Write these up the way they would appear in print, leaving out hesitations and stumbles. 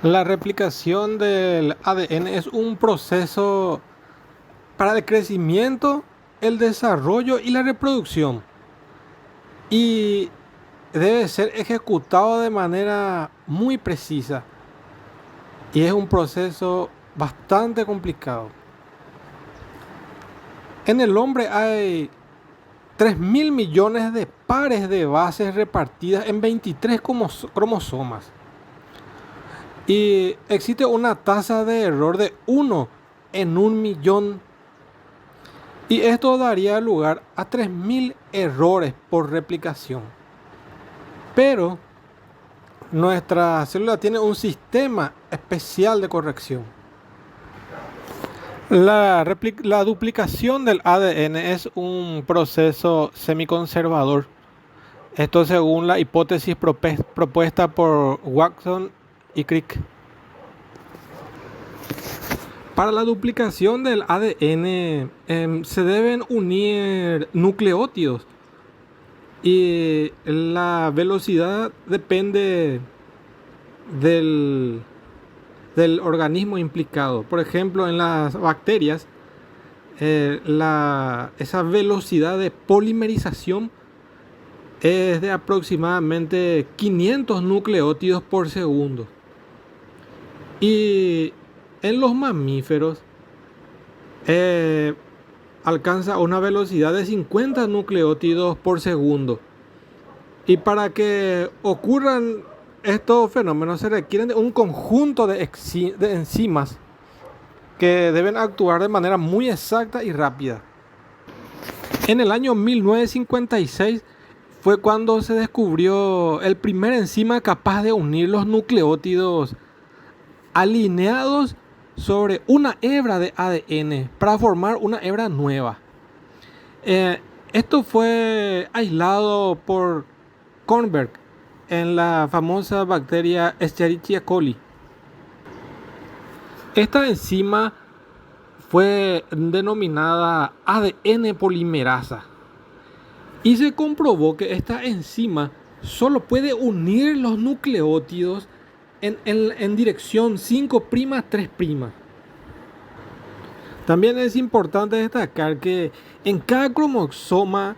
La replicación del ADN es un proceso para el crecimiento, el desarrollo y la reproducción. Y debe ser ejecutado de manera muy precisa. Y es un proceso bastante complicado. En el hombre hay 3.000 millones de pares de bases repartidas en 23 cromosomas. Y existe una tasa de error de 1 en 1 millón. Y esto daría lugar a 3.000 errores por replicación. Pero nuestra célula tiene un sistema especial de corrección. La duplicación del ADN es un proceso semiconservador. Esto según la hipótesis propuesta por Watson y Crick. Para la duplicación del ADN se deben unir nucleótidos y la velocidad depende del, del organismo implicado. Por ejemplo, en las bacterias, esa velocidad de polimerización es de aproximadamente 500 nucleótidos por segundo. Y en los mamíferos alcanza una velocidad de 50 nucleótidos por segundo. Y para que ocurran estos fenómenos se requieren de un conjunto de enzimas que deben actuar de manera muy exacta y rápida. En el año 1956 fue cuando se descubrió el primer enzima capaz de unir los nucleótidos alineados sobre una hebra de ADN para formar una hebra nueva. Esto fue aislado por Kornberg en la famosa bacteria Escherichia coli. Esta enzima fue denominada ADN polimerasa y se comprobó que esta enzima solo puede unir los nucleótidos en dirección 5'3'. También es importante destacar que en cada cromosoma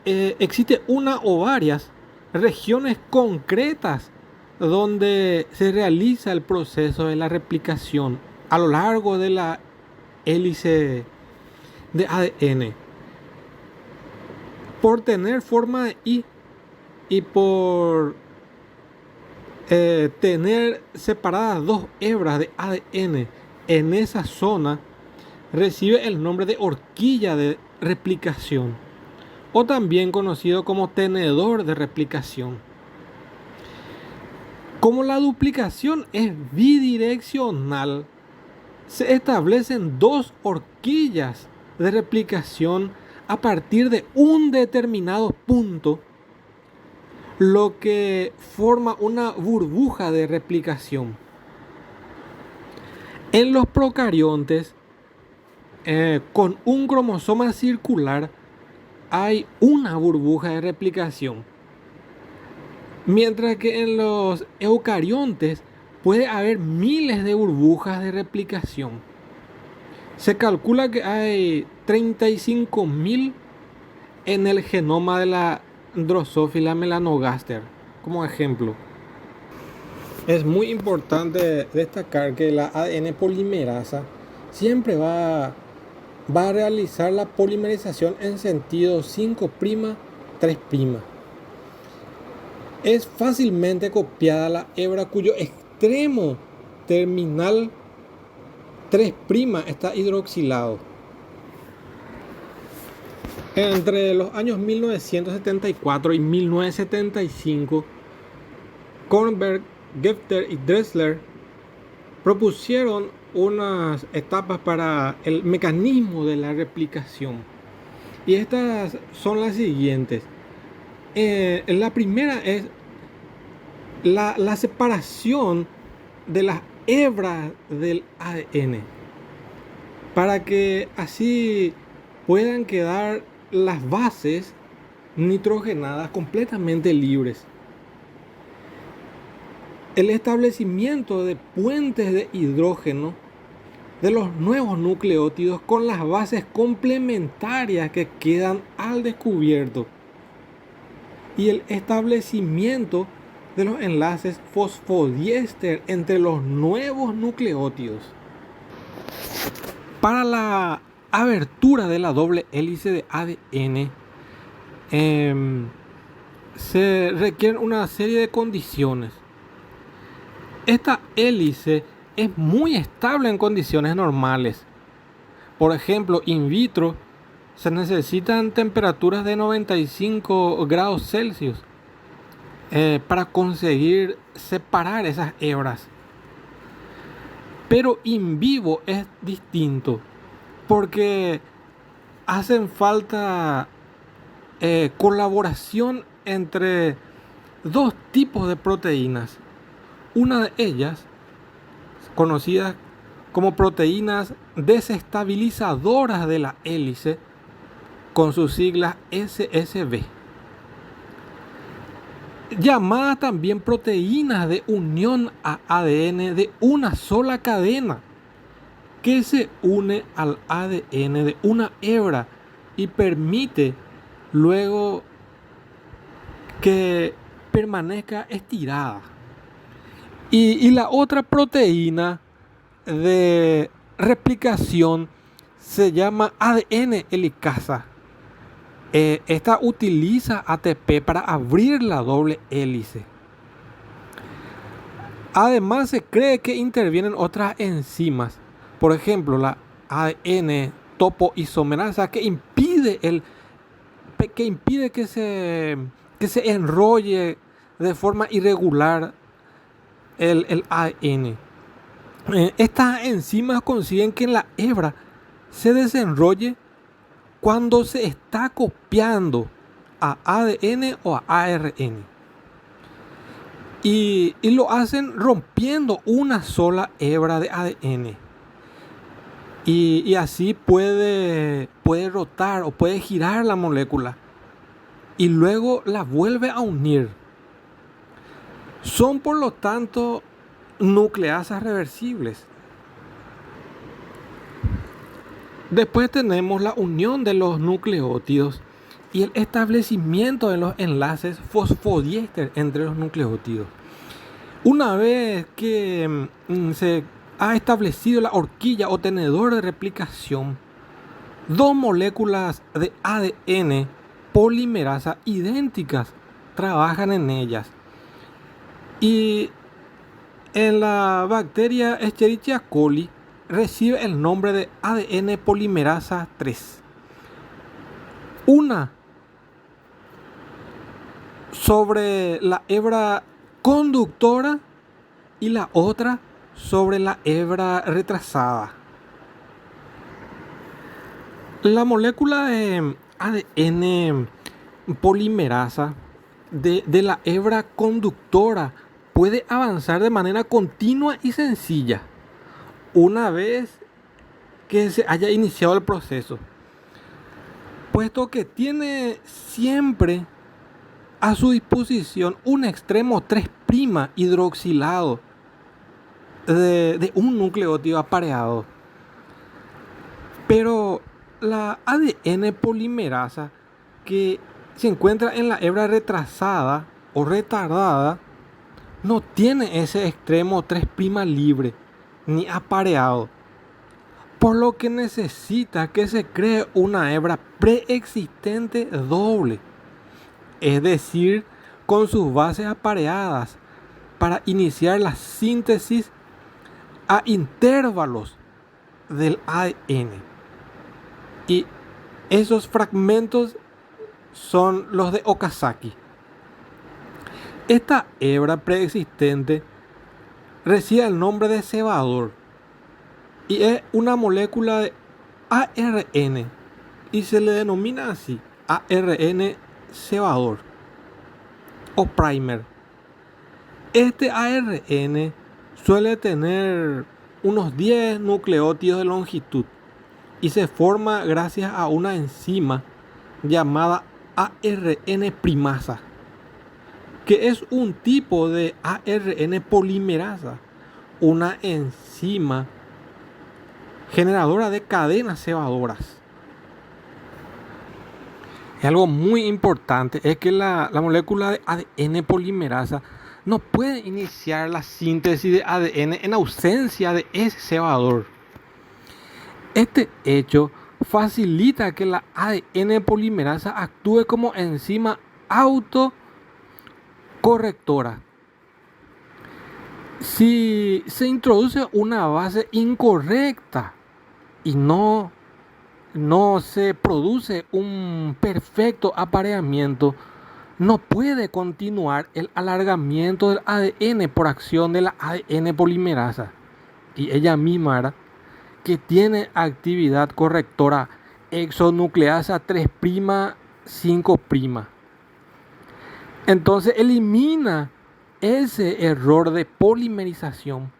existe una o varias regiones concretas donde se realiza el proceso de la replicación a lo largo de la hélice de ADN. Por tener forma de I y por tener separadas dos hebras de ADN en esa zona, recibe el nombre de horquilla de replicación, o también conocido como tenedor de replicación. Como la duplicación es bidireccional, se establecen dos horquillas de replicación a partir de un determinado punto, lo que forma una burbuja de replicación. En los procariontes, con un cromosoma circular, hay una burbuja de replicación. Mientras que en los eucariontes puede haber miles de burbujas de replicación. Se calcula que hay 35.000 en el genoma de la Drosophila melanogaster, como ejemplo. Es muy importante destacar que la ADN polimerasa siempre va a realizar la polimerización en sentido 5'3'. Es fácilmente copiada la hebra cuyo extremo terminal 3' está hidroxilado. Entre los años 1974 y 1975, Kornberg, Gefter y Dressler propusieron unas etapas para el mecanismo de la replicación. Y estas son las siguientes. La primera es la separación de las hebras del ADN, para que así puedan quedar las bases nitrogenadas completamente libres. el establecimiento de puentes de hidrógeno de los nuevos nucleótidos con las bases complementarias que quedan al descubierto y el establecimiento de los enlaces fosfodiéster entre los nuevos nucleótidos. Para la abertura de la doble hélice de ADN se requieren una serie de condiciones. Esta hélice es muy estable en condiciones normales. Por ejemplo, in vitro se necesitan temperaturas de 95 grados Celsius para conseguir separar esas hebras. Pero in vivo es distinto porque hacen falta colaboración entre dos tipos de proteínas. Una de ellas, conocidas como proteínas desestabilizadoras de la hélice, con sus siglas SSB. Llamadas también proteínas de unión a ADN de una sola cadena, que se une al ADN de una hebra y permite luego que permanezca estirada. Y la otra proteína de replicación se llama ADN helicasa. Esta utiliza ATP para abrir la doble hélice. Además, se cree que intervienen otras enzimas, por ejemplo, la ADN topoisomerasa, que impide que se enrolle de forma irregular el ADN. Estas enzimas consiguen que la hebra se desenrolle cuando se está copiando a ADN o a ARN. Y lo hacen rompiendo una sola hebra de ADN. Y así puede rotar o puede girar la molécula. Y luego la vuelve a unir. Son por lo tanto nucleasas reversibles. Después tenemos la unión de los nucleótidos y el establecimiento de los enlaces fosfodiéster entre los nucleótidos. Una vez que se ha establecido la horquilla o tenedor de replicación, dos moléculas de ADN polimerasa idénticas trabajan en ellas. Y en la bacteria Escherichia coli recibe el nombre de ADN polimerasa 3. Una sobre la hebra conductora y la otra sobre la hebra retrasada. La molécula de ADN polimerasa de la hebra conductora puede avanzar de manera continua y sencilla una vez que se haya iniciado el proceso, puesto que tiene siempre a su disposición un extremo 3' hidroxilado de un nucleótido apareado. Pero la ADN polimerasa que se encuentra en la hebra retrasada o retardada no tiene ese extremo 3' libre ni apareado, por lo que necesita que se cree una hebra preexistente doble, es decir, con sus bases apareadas, para iniciar la síntesis a intervalos del ADN. Y esos fragmentos son los de Okazaki. Esta hebra preexistente recibe el nombre de cebador y es una molécula de ARN y se le denomina así, ARN cebador o primer. Este ARN suele tener unos 10 nucleótidos de longitud y se forma gracias a una enzima llamada ARN primasa. que es un tipo de ARN polimerasa, una enzima generadora de cadenas cebadoras. Y algo muy importante es que la molécula de ADN polimerasa no puede iniciar la síntesis de ADN en ausencia de ese cebador. Este hecho facilita que la ADN polimerasa actúe como enzima autocorrectora. Si se introduce una base incorrecta y no se produce un perfecto apareamiento, no puede continuar el alargamiento del ADN por acción de la ADN polimerasa. Y ella misma, ¿verdad?, que tiene actividad correctora exonucleasa 3', 5'. Entonces elimina ese error de polimerización,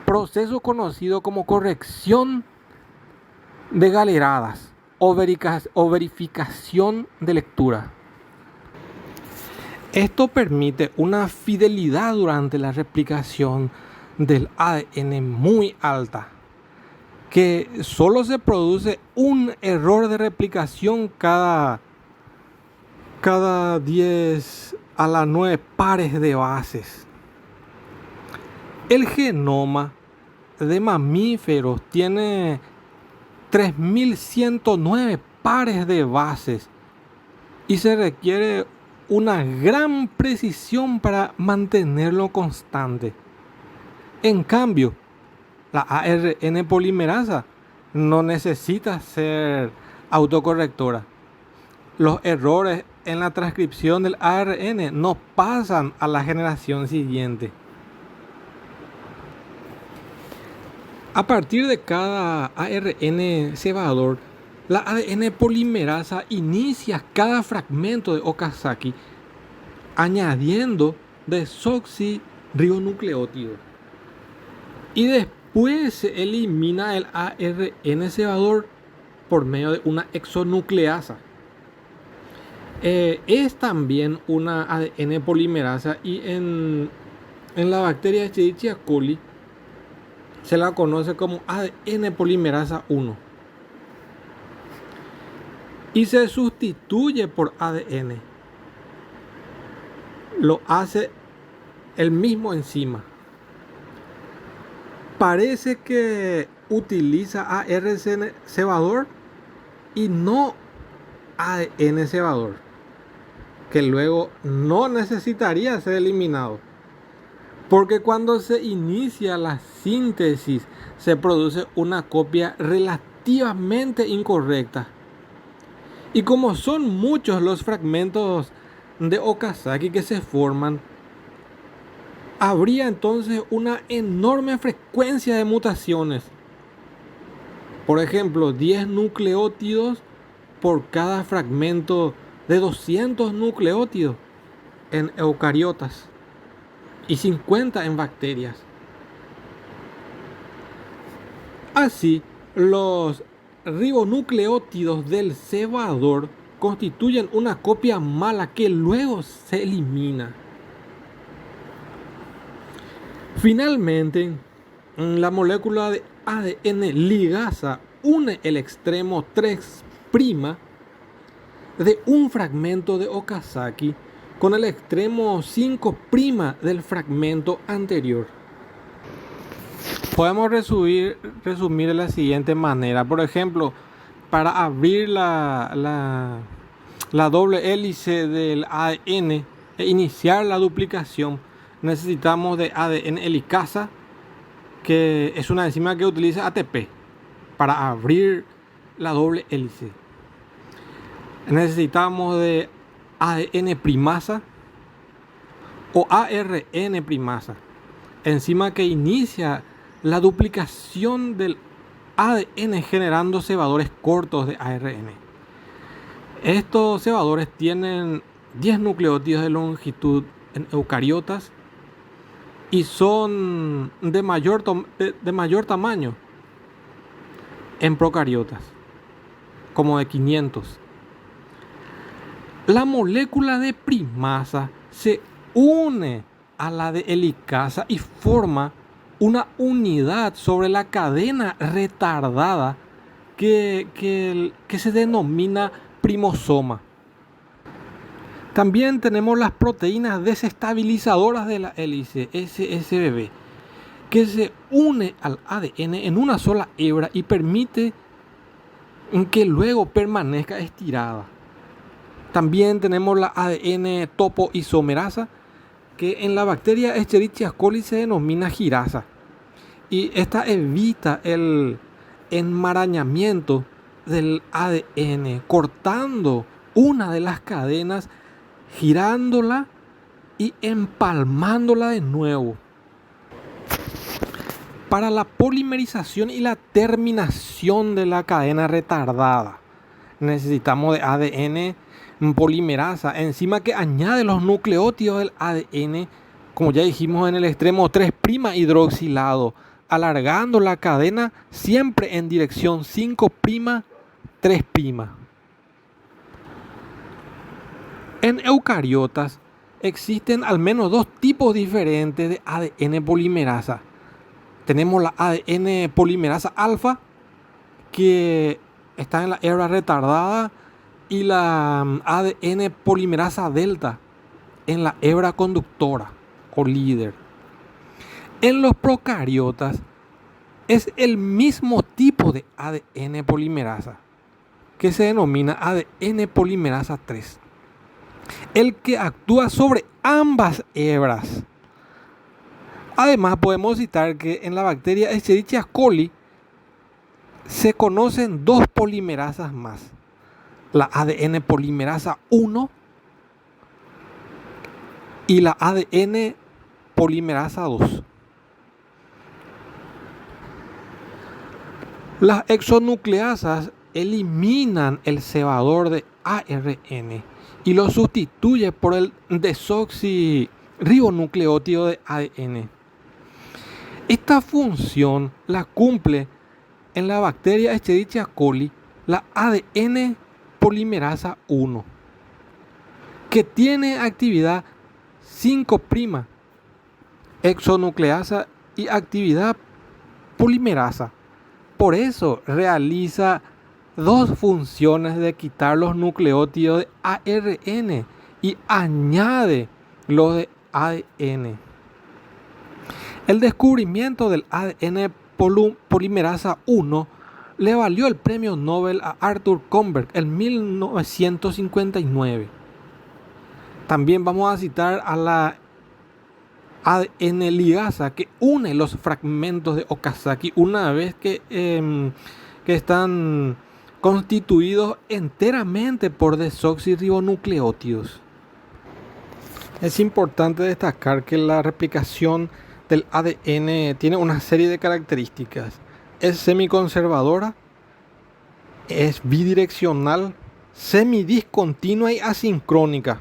proceso conocido como corrección de galeradas o verificación de lectura. Esto permite una fidelidad durante la replicación del ADN muy alta, que solo se produce un error de replicación cada 10 a la 9 pares de bases. El genoma de mamíferos tiene 3109 pares de bases y se requiere una gran precisión para mantenerlo constante. En cambio, la ARN polimerasa no necesita ser autocorrectora. Los errores en la transcripción del ARN no pasan a la generación siguiente. A partir de cada ARN cebador, la ADN polimerasa inicia cada fragmento de Okazaki añadiendo desoxirribonucleótido. Y después se elimina el ARN cebador por medio de una exonucleasa. Es también una ADN polimerasa y en la bacteria Escherichia coli se la conoce como ADN polimerasa 1 y se sustituye por ADN. Lo hace el mismo enzima. Parece que utiliza ARN cebador y no ADN cebador, que luego no necesitaría ser eliminado, porque cuando se inicia la síntesis se produce una copia relativamente incorrecta. Y como son muchos los fragmentos de Okazaki que se forman, habría entonces una enorme frecuencia de mutaciones. Por ejemplo, 10 nucleótidos por cada fragmento de 200 nucleótidos en eucariotas y 50 en bacterias. Así, los ribonucleótidos del cebador constituyen una copia mala que luego se elimina. Finalmente, la molécula de ADN ligasa une el extremo 3' de un fragmento de Okazaki con el extremo 5' del fragmento anterior. Podemos resumir de la siguiente manera. Por ejemplo, para abrir la doble hélice del ADN e iniciar la duplicación, necesitamos de ADN helicasa, que es una enzima que utiliza ATP para abrir la doble hélice. Necesitamos de ADN primasa o ARN primasa, enzima que inicia la duplicación del ADN generando cebadores cortos de ARN. Estos cebadores tienen 10 nucleótidos de longitud en eucariotas y son de mayor tamaño en procariotas, como de 500. La molécula de primasa se une a la de helicasa y forma una unidad sobre la cadena retardada que se denomina primosoma. También tenemos las proteínas desestabilizadoras de la hélice, SSBB, que se une al ADN en una sola hebra y permite que luego permanezca estirada. También tenemos la ADN topoisomerasa, que en la bacteria Escherichia coli se denomina girasa. Y esta evita el enmarañamiento del ADN, cortando una de las cadenas, girándola y empalmándola de nuevo. Para la polimerización y la terminación de la cadena retardada, necesitamos de ADN polimerasa, enzima que añade los nucleótidos del ADN, como ya dijimos, en el extremo 3' hidroxilado, alargando la cadena siempre en dirección 5', 3'. En eucariotas existen al menos dos tipos diferentes de ADN polimerasa. Tenemos la ADN polimerasa alfa, que está en la hebra retardada, y la ADN polimerasa delta en la hebra conductora o líder. En los procariotas es el mismo tipo de ADN polimerasa, que se denomina ADN polimerasa 3, el que actúa sobre ambas hebras. Además, podemos citar que en la bacteria Escherichia coli se conocen dos polimerasas más: la ADN polimerasa 1 y la ADN polimerasa 2. Las exonucleasas eliminan el cebador de ARN y lo sustituye por el desoxirribonucleótido de ADN. Esta función la cumple en la bacteria Escherichia coli la ADN polimerasa 1, que tiene actividad 5' exonucleasa y actividad polimerasa. Por eso realiza dos funciones de quitar los nucleótidos de ARN y añade los de ADN. El descubrimiento del ADN polimerasa 1 le valió el premio Nobel a Arthur Kornberg en 1959. También vamos a citar a la ADN ligasa, que une los fragmentos de Okazaki una vez que están constituidos enteramente por desoxirribonucleótidos. Es importante destacar que la replicación del ADN tiene una serie de características. Es semiconservadora, es bidireccional, semidiscontinua y asincrónica.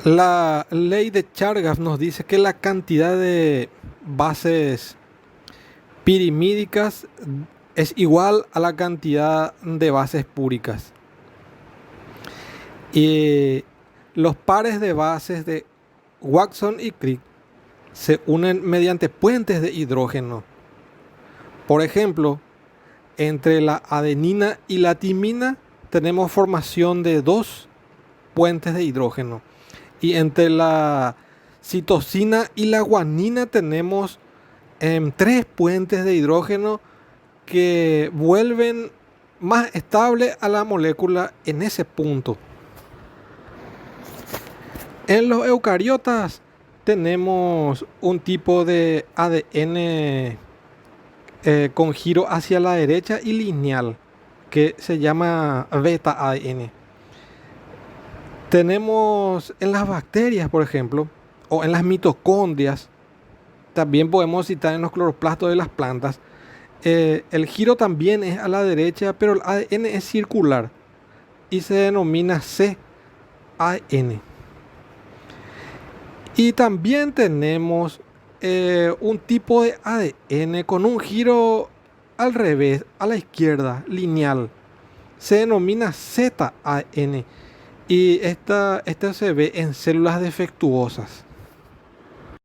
La ley de Chargaff nos dice que la cantidad de bases pirimídicas es igual a la cantidad de bases púricas. Y los pares de bases de Watson y Crick se unen mediante puentes de hidrógeno. Por ejemplo, entre la adenina y la timina tenemos formación de 2 puentes de hidrógeno. Y entre la citosina y la guanina tenemos 3 puentes de hidrógeno que vuelven más estable a la molécula en ese punto. En los eucariotas tenemos un tipo de ADN con giro hacia la derecha y lineal, que se llama beta ADN. Tenemos en las bacterias, por ejemplo, o en las mitocondrias, también podemos citar en los cloroplastos de las plantas, el giro también es a la derecha, pero el ADN es circular y se denomina cADN. Y también tenemos un tipo de ADN con un giro al revés, a la izquierda, lineal, se denomina ZAN y esta se ve en células defectuosas.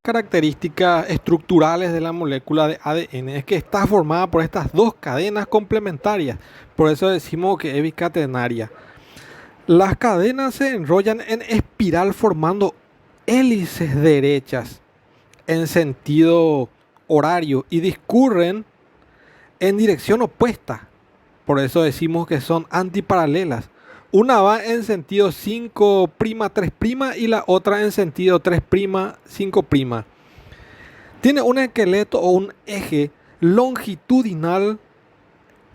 Características estructurales de la molécula de ADN es que está formada por estas dos cadenas complementarias, por eso decimos que es bicatenaria. Las cadenas se enrollan en espiral formando hélices derechas en sentido horario y discurren en dirección opuesta. Por eso decimos que son antiparalelas. Una va en sentido 5', 3' y la otra en sentido 3', 5'. Tiene un esqueleto o un eje longitudinal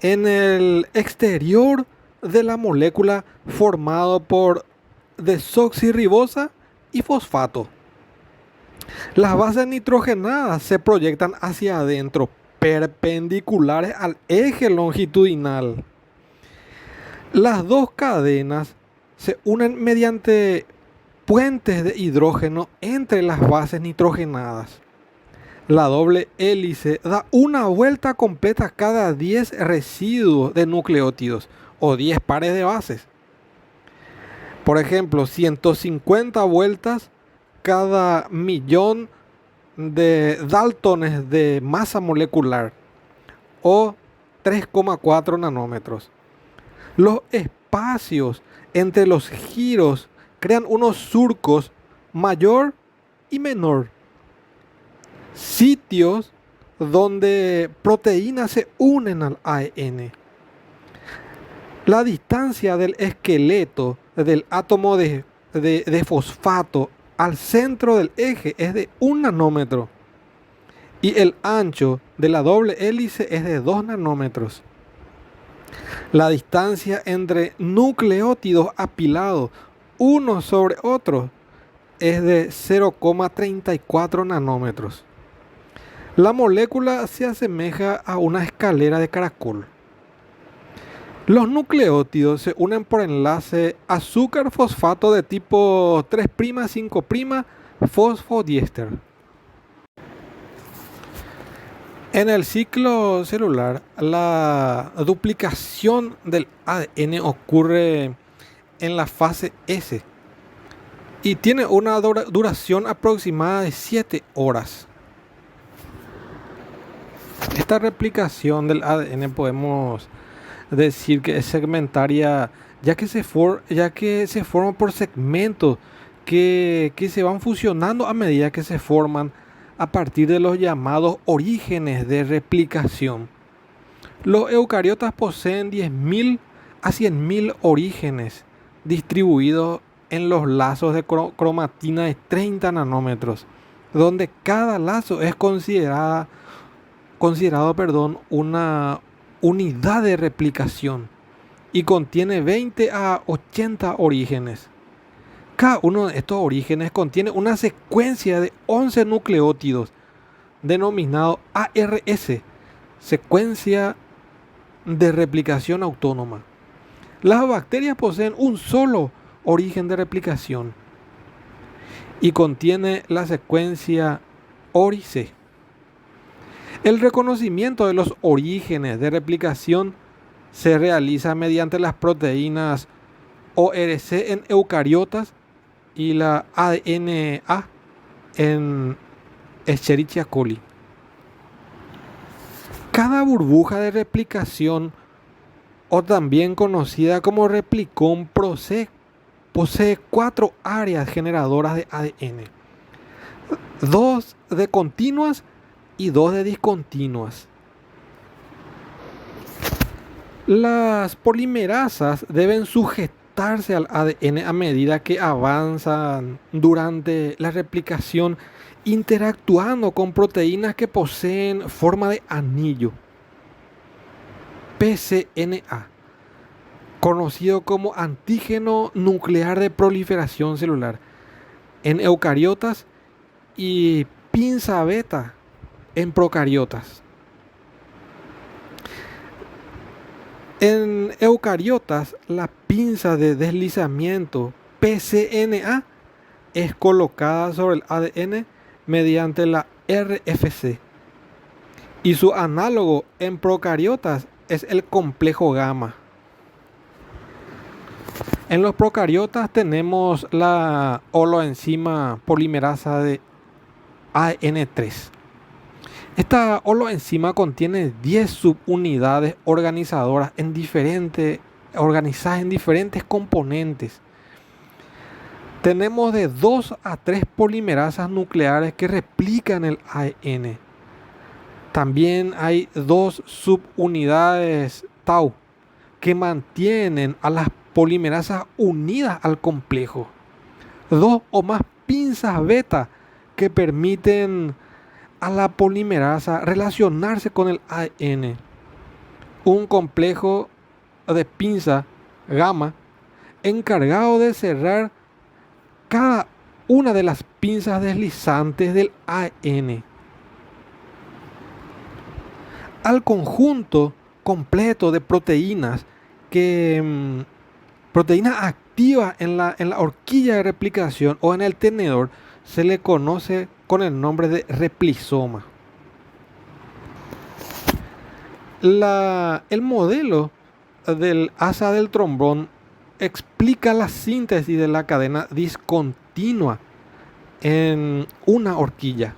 en el exterior de la molécula formado por desoxirribosa y fosfato. Las bases nitrogenadas se proyectan hacia adentro, perpendiculares al eje longitudinal. Las dos cadenas se unen mediante puentes de hidrógeno entre las bases nitrogenadas. La doble hélice da una vuelta completa cada 10 residuos de nucleótidos o 10 pares de bases. Por ejemplo, 150 vueltas cada millón de daltones de masa molecular o 3,4 nanómetros. Los espacios entre los giros crean unos surcos mayor y menor, sitios donde proteínas se unen al ADN. La distancia del esqueleto del átomo de fosfato al centro del eje es de 1 nanómetro y el ancho de la doble hélice es de 2 nanómetros. La distancia entre nucleótidos apilados uno sobre otro es de 0,34 nanómetros. La molécula se asemeja a una escalera de caracol. Los nucleótidos se unen por enlace azúcar-fosfato de tipo 3', 5' fosfodiéster. En el ciclo celular, la duplicación del ADN ocurre en la fase S y tiene una duración aproximada de 7 horas. Esta replicación del ADN podemos decir que es segmentaria, ya que se forma por segmentos que se van fusionando a medida que se forman a partir de los llamados orígenes de replicación. Los eucariotas poseen 10.000 a 100.000 orígenes distribuidos en los lazos de cromatina de 30 nanómetros, donde cada lazo es considerado una unidad de replicación y contiene 20 a 80 orígenes. Cada uno de estos orígenes contiene una secuencia de 11 nucleótidos denominado ARS, secuencia de replicación autónoma. Las bacterias poseen un solo origen de replicación y contiene la secuencia ORIC. El reconocimiento de los orígenes de replicación se realiza mediante las proteínas ORC en eucariotas y la ADNA en Escherichia coli. Cada burbuja de replicación, o también conocida como replicón, posee 4 áreas generadoras de ADN, 2 de continuas y 2 de discontinuas. Las polimerasas deben sujetarse al ADN a medida que avanzan durante la replicación, interactuando con proteínas que poseen forma de anillo. pCNA, conocido como antígeno nuclear de proliferación celular en eucariotas y pinza beta en procariotas. En eucariotas, la pinza de deslizamiento pCNA es colocada sobre el ADN mediante la RFC y su análogo en procariotas es el complejo gamma. En los procariotas tenemos la holoenzima polimerasa de AN3. Esta holoenzima contiene 10 subunidades organizadas en diferentes componentes. Tenemos de 2 a 3 polimerasas nucleares que replican el ADN. También hay 2 subunidades tau que mantienen a las polimerasas unidas al complejo. 2 o más pinzas beta que permiten a la polimerasa relacionarse con el ADN. Un complejo de pinza gamma encargado de cerrar cada una de las pinzas deslizantes del ADN. Al conjunto completo de proteínas proteínas activas en la horquilla de replicación o en el tenedor se le conoce con el nombre de replisoma. El modelo del asa del trombón explica la síntesis de la cadena discontinua en una horquilla.